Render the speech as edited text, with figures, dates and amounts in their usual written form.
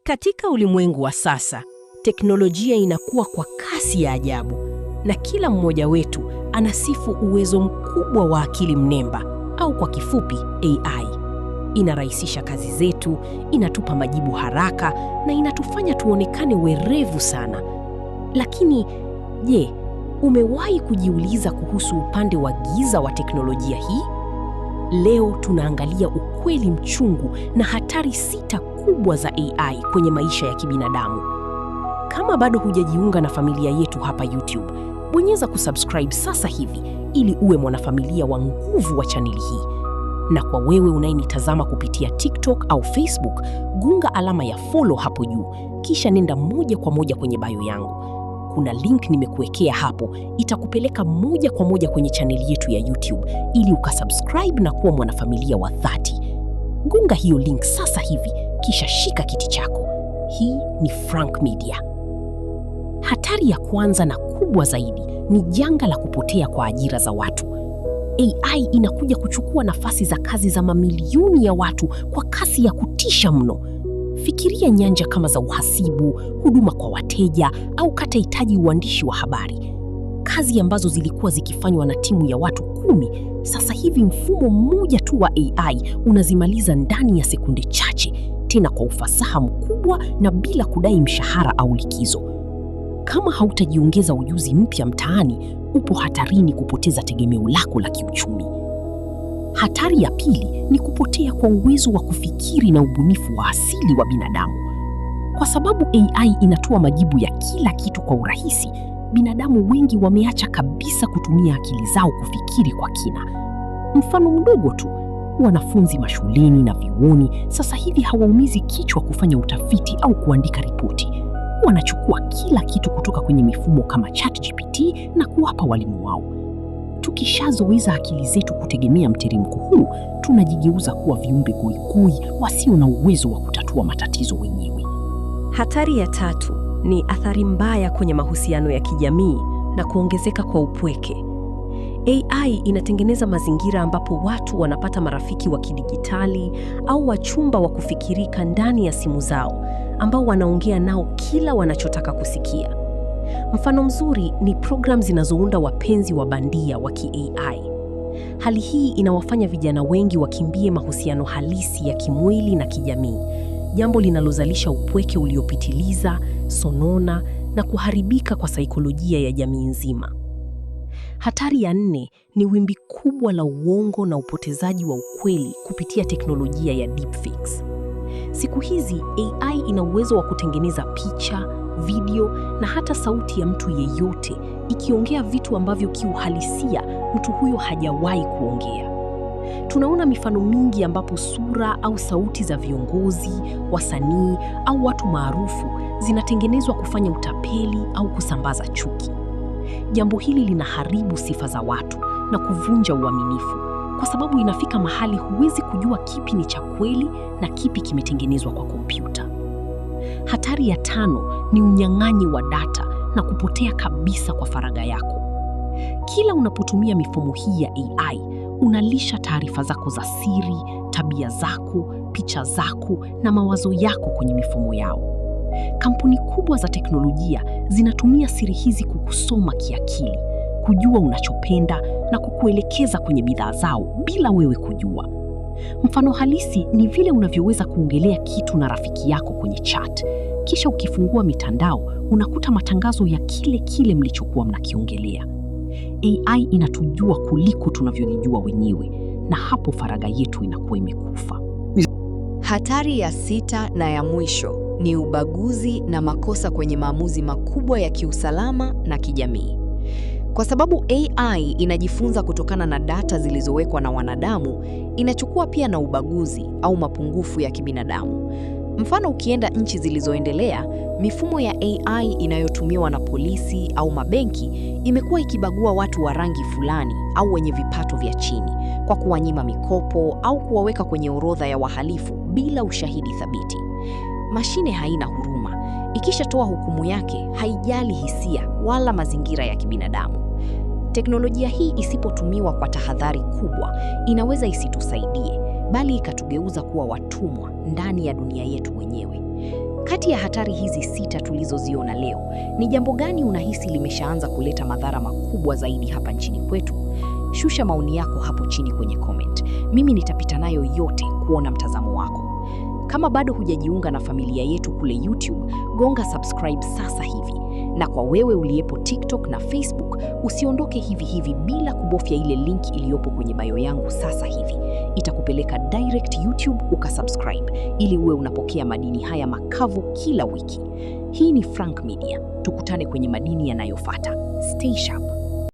Katika ulimwengu wa sasa, teknolojia inakuwa kwa kasi ya ajabu, na kila mmoja wetu anasifu uwezo mkubwa wa akili mnemba, au kwa kifupi AI. Inarahisisha kazi zetu, inatupa majibu haraka na inatufanya tuonekane werevu sana. Lakini, je, umewahi kujiuliza kuhusu upande wa giza wa teknolojia hii? Leo tunaangalia ukweli mchungu na hatari 6 kubwa za AI kwenye maisha ya kibinadamu. Kama bado hujajiunga na familia yetu hapa YouTube, bonyeza kusubscribe sasa hivi ili uwe mwanafamilia wa nguvu wa chaneli hii. Na kwa wewe unayenitazama kupitia TikTok au Facebook, gunga alama ya follow hapo juu, kisha nenda moja kwa moja kwenye bio yangu. Kuna link nimekuwekea hapo, itakupeleka moja kwa moja kwenye chaneli yetu ya YouTube ili ukasubscribe na kuwa mwanafamilia wa dhati. Gunga hiyo link sasa hivi, kisha shika kiti chako. Hii ni Frank Media. Hatari ya kwanza na kubwa zaidi ni janga la kupotea kwa ajira za watu. AI inakuja kuchukua nafasi za kazi za mamilioni ya watu kwa kasi ya kutisha mno. Fikiria nyanja kama za uhasibu, huduma kwa wateja au kata hitaji uandishi wa habari. Kazi ambazo zilikuwa zikifanywa na timu ya watu 10, sasa hivi mfumo mmoja tu wa AI unazimaliza ndani ya sekunde chache, tena kwa ufasaha mkubwa na bila kudai mshahara au likizo. Kama hautajiongeza ujuzi mpya mtaani, upo hatarini kupoteza tegemeo lako la kiuchumi. Hatari ya pili ni kupotea kwa uwezo wa kufikiri na ubunifu wa asili wa binadamu. Kwa sababu AI inatoa majibu ya kila kitu kwa urahisi, binadamu wengi wameacha kabisa kutumia akili zao kufikiri kwa kina. Mfano mdogo tu, wanafunzi mashuleni na vyuoni sasa hivi hawaumizi kichwa kufanya utafiti au kuandika ripoti. Wanachukua kila kitu kutoka kwenye mifumo kama ChatGPT na kuwapa walimu wao. Tukishazoeza akili zetu kutegemea mteremko huu, tunajigeuza kuwa viumbe goigoi wasio na uwezo wa kutatua matatizo wenyewe. Hatari ya tatu ni athari mbaya kwenye mahusiano ya kijamii na kuongezeka kwa upweke. AI inatengeneza mazingira ambapo watu wanapata marafiki wa kidijitali au wachumba wa kufikirika ndani ya simu zao, ambao wanaongea nao kila wanachotaka kusikia. Mfano mzuri ni program zinazounda wapenzi wa bandia wa ki-AI. Hali hii inawafanya vijana wengi wakimbie mahusiano halisi ya kimwili na kijamii, jambo linalozalisha upweke uliopitiliza, sonona na kuharibika kwa saikolojia ya jamii nzima. Hatari ya 4 ni wimbi kubwa la uongo na upotezaji wa ukweli kupitia teknolojia ya deepfakes. Siku hizi AI ina uwezo wa kutengeneza picha, video na hata sauti ya mtu yeyote, ikiongea vitu ambavyo kiuhalisia mtu huyo hajawahi kuongea. Tunaona mifano mingi ambapo sura au sauti za viongozi, wasanii au watu maarufu zinatengenezwa kufanya utapeli au kusambaza chuki. Jambo hili linaharibu sifa za watu na kuvunja uaminifu, kwa sababu inafika mahali huwezi kujua kipi ni cha kweli na kipi kimetengenezwa kwa kompyuta. Hatari ya 5 ni unyang'anyi wa data na kupotea kabisa kwa faragha yako. Kila unapotumia mifumo hii ya AI, unalisha taarifa zako za siri, tabia zako, picha zako na mawazo yako kwenye mifumo yao. Kampuni kubwa za teknolojia zinatumia siri hizi kukusoma kiakili, kujua unachopenda na kukuelekeza kwenye bidhaa zao bila wewe kujua. Mfano halisi ni vile unavyoweza kuongelea kitu na rafiki yako kwenye chat, kisha ukifungua mitandao unakuta matangazo ya kile mlichokuwa mnakiongelea. AI inatujua kuliko tunavyojijua wenyewe, na hapo faragha yetu inakuwa imekufa. Hatari ya 6 na ya mwisho ni ubaguzi na makosa kwenye maamuzi makubwa ya kiusalama na kijamii. Kwa sababu AI inajifunza kutokana na data zilizowekwa na wanadamu, inachukua pia na ubaguzi au mapungufu ya kibinadamu. Mfano, ukienda nchi zilizoendelea, mifumo ya AI inayotumiwa na polisi au mabenki imekuwa ikibagua watu wa rangi fulani au wenye vipato vya chini kwa kuwanyima mikopo au kuwaweka kwenye orodha ya wahalifu bila ushahidi thabiti. Mashine haina huruma. Ikishatoa hukumu yake, haijali hisia wala mazingira ya kibinadamu. Teknolojia hii isipotumiwa kwa tahadhari kubwa, inaweza isitusaidie, bali ikatugeuza kuwa watumwa ndani ya dunia yetu wenyewe. Kati ya hatari hizi 6 tulizoziona leo, ni jambo gani unahisi limeshaanza kuleta madhara makubwa zaidi hapa nchini kwetu? Shusha maoni yako hapo chini kwenye comment. Mimi nitapita nayo yote kuona mtazamo wako. Kama bado hujajiunga na familia yetu kule YouTube, gonga subscribe sasa hivi. Na kwa wewe uliyepo TikTok na Facebook, usiondoke hivi hivi bila kubofya ile link iliyopo kwenye bio yangu sasa hivi. Itakupeleka direct YouTube ukasubscribe ili uwe unapokea madini haya makavu kila wiki. Hii ni Frank Media. Tukutane kwenye madini yanayofuata. Stay sharp.